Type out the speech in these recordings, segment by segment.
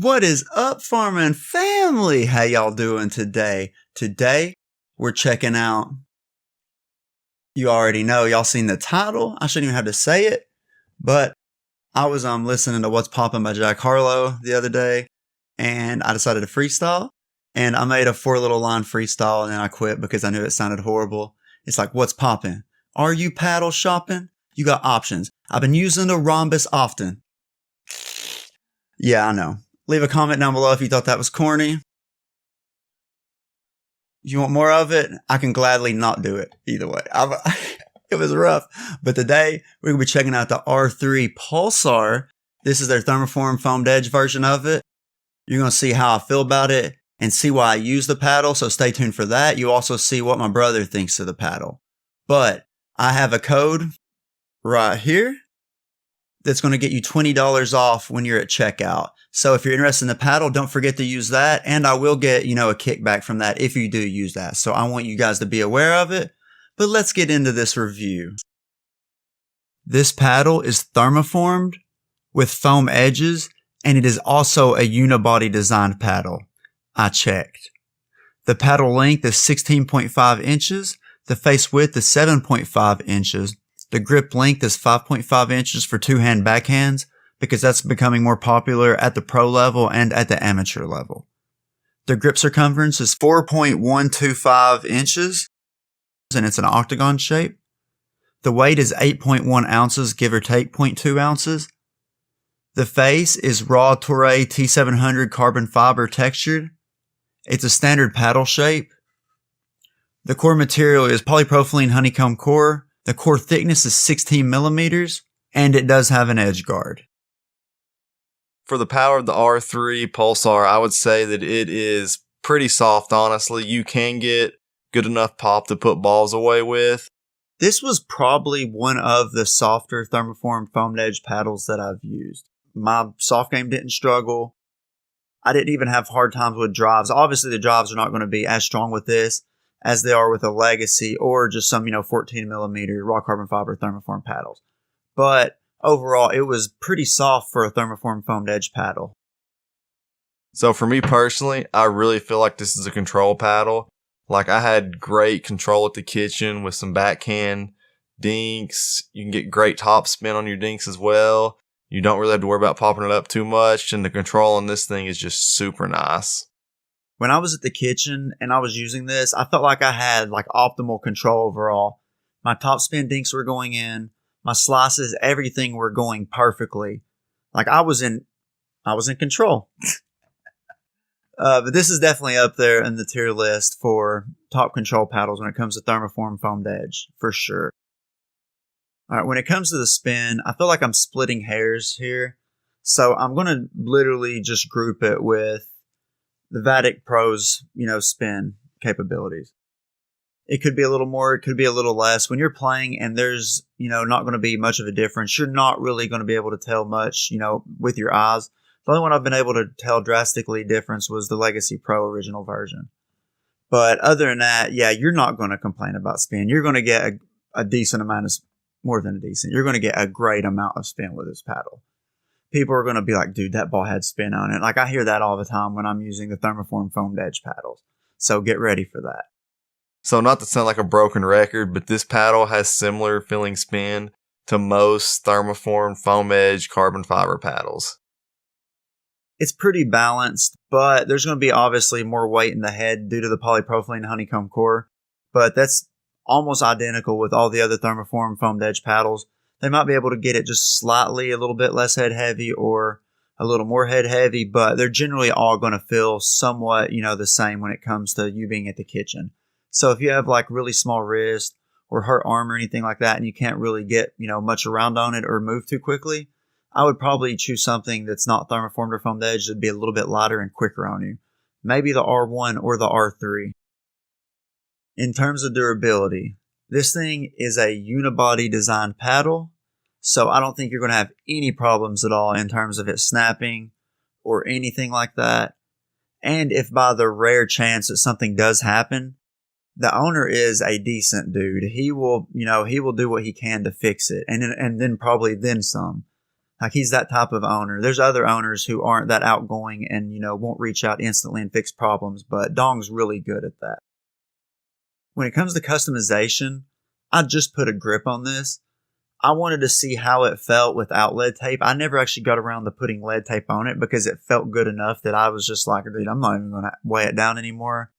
What is up, farming family? How y'all doing today? Today, we're checking out, you already know, y'all seen the title. I shouldn't even have to say it, but I was listening to What's Poppin' by Jack Harlow the other day, and I decided to freestyle, and I made a 4 little line freestyle, and then I quit because I knew it sounded horrible. It's like, what's poppin'? Are you paddle shopping? You got options. I've been using the Ronbus often. Yeah, I know. Leave a comment down below if you thought that was corny. If you want more of it, I can gladly not do it. Either way, it was rough. But today, we're going to be checking out the R3 Pulsar. This is their thermoform foamed edge version of it. You're going to see how I feel about it and see why I use the paddle, so stay tuned for that. You also see what my brother thinks of the paddle. But I have a code right here that's going to get you $20 off when you're at checkout. So if you're interested in the paddle, don't forget to use that. And I will get, a kickback from that if you do use that. So I want you guys to be aware of it. But let's get into this review. This paddle is thermoformed with foam edges, and it is also a unibody designed paddle. I checked. The paddle length is 16.5 inches. The face width is 7.5 inches. The grip length is 5.5 inches for two-hand backhands, because that's becoming more popular at the pro level and at the amateur level. The grip circumference is 4.125 inches, and it's an octagon shape. The weight is 8.1 ounces, give or take 0.2 ounces. The face is raw Toray T700 carbon fiber textured. It's a standard paddle shape. The core material is polypropylene honeycomb core. The core thickness is 16 millimeters, and it does have an edge guard. For the power of the R3 Pulsar, I would say that it is pretty soft, honestly. You can get good enough pop to put balls away with. This was probably one of the softer thermoform foamed edge paddles that I've used. My soft game didn't struggle. I didn't even have hard times with drives. Obviously, the drives are not going to be as strong with this as they are with a Legacy or just some, 14 millimeter raw carbon fiber thermoform paddles. But overall, it was pretty soft for a thermoform foamed edge paddle. So for me personally, I really feel like this is a control paddle. Like, I had great control at the kitchen with some backhand dinks. You can get great top spin on your dinks as well. You don't really have to worry about popping it up too much, and the control on this thing is just super nice. When I was at the kitchen and I was using this, I felt like I had optimal control overall. My top spin dinks were going in. My slices, everything were going perfectly. I was in control. But this is definitely up there in the tier list for top control paddles when it comes to thermoform foamed edge, for sure. All right, when it comes to the spin, I feel like I'm splitting hairs here. So I'm going to literally just group it with the Vatic Pro's, spin capabilities. It could be a little more, it could be a little less. When you're playing and there's, not going to be much of a difference, you're not really going to be able to tell much, with your eyes. The only one I've been able to tell drastically difference was the Legacy Pro original version. But other than that, yeah, you're not going to complain about spin. You're going to get a decent amount of, more than a decent, you're going to get a great amount of spin with this paddle. People are going to be like, dude, that ball had spin on it. I hear that all the time when I'm using the thermoform foamed edge paddles. So get ready for that. So not to sound like a broken record, but this paddle has similar feeling spin to most thermoform foam edge carbon fiber paddles. It's pretty balanced, but there's going to be obviously more weight in the head due to the polypropylene honeycomb core. But that's almost identical with all the other thermoform foamed edge paddles. They might be able to get it just slightly a little bit less head heavy or a little more head heavy, but they're generally all going to feel somewhat, the same when it comes to you being at the kitchen. So if you have really small wrist or hurt arm or anything like that and you can't really get, much around on it or move too quickly, I would probably choose something that's not thermoformed or foamed edge that'd be a little bit lighter and quicker on you. Maybe the R1 or the R3. In terms of durability, this thing is a unibody designed paddle, so I don't think you're going to have any problems at all in terms of it snapping or anything like that. And if by the rare chance that something does happen, the owner is a decent dude. He will, do what he can to fix it, and then probably some. Like, he's that type of owner. There's other owners who aren't that outgoing and, won't reach out instantly and fix problems, but Dong's really good at that. When it comes to customization, I just put a grip on this. I wanted to see how it felt without lead tape. I never actually got around to putting lead tape on it because it felt good enough that I was just like, dude, I'm not even going to weigh it down anymore.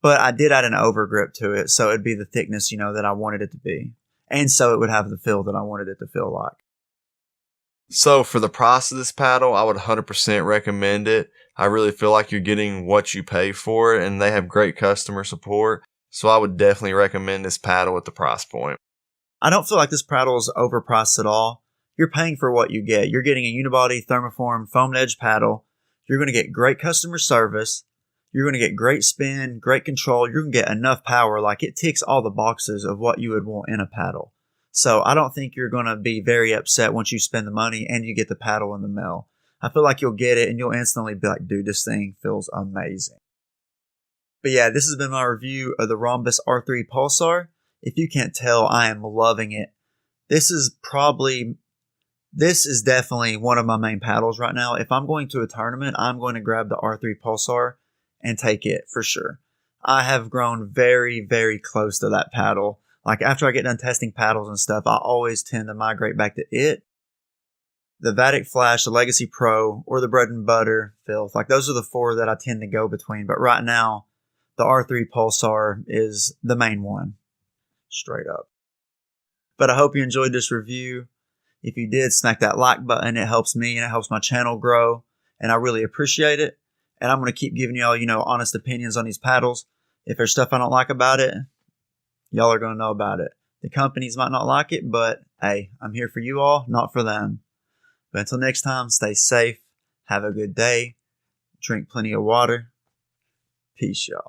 But I did add an overgrip to it, so it'd be the thickness, that I wanted it to be. And so it would have the feel that I wanted it to feel like. So for the price of this paddle, I would 100% recommend it. I really feel like you're getting what you pay for it, and they have great customer support. So I would definitely recommend this paddle at the price point. I don't feel like this paddle is overpriced at all. You're paying for what you get. You're getting a unibody thermoform foam edge paddle. You're going to get great customer service. You're going to get great spin, great control. You're going to get enough power. Like, it ticks all the boxes of what you would want in a paddle. So I don't think you're going to be very upset once you spend the money and you get the paddle in the mail. I feel like you'll get it and you'll instantly be like, dude, this thing feels amazing. But yeah, this has been my review of the Ronbus R3 Pulsar. If you can't tell, I am loving it. This is definitely one of my main paddles right now. If I'm going to a tournament, I'm going to grab the R3 Pulsar and take it for sure. I have grown very, very close to that paddle. Like, after I get done testing paddles and stuff, I always tend to migrate back to it. The Vatic Flash, the Legacy Pro, or the Bread and Butter Filth. Like, those are the four that I tend to go between. But right now, the R3 Pulsar is the main one. Straight up. But I hope you enjoyed this review. If you did, smack that like button. It helps me and it helps my channel grow. And I really appreciate it. And I'm going to keep giving y'all, honest opinions on these paddles. If there's stuff I don't like about it, y'all are going to know about it. The companies might not like it, but hey, I'm here for you all, not for them. But until next time, stay safe. Have a good day. Drink plenty of water. Peace, y'all.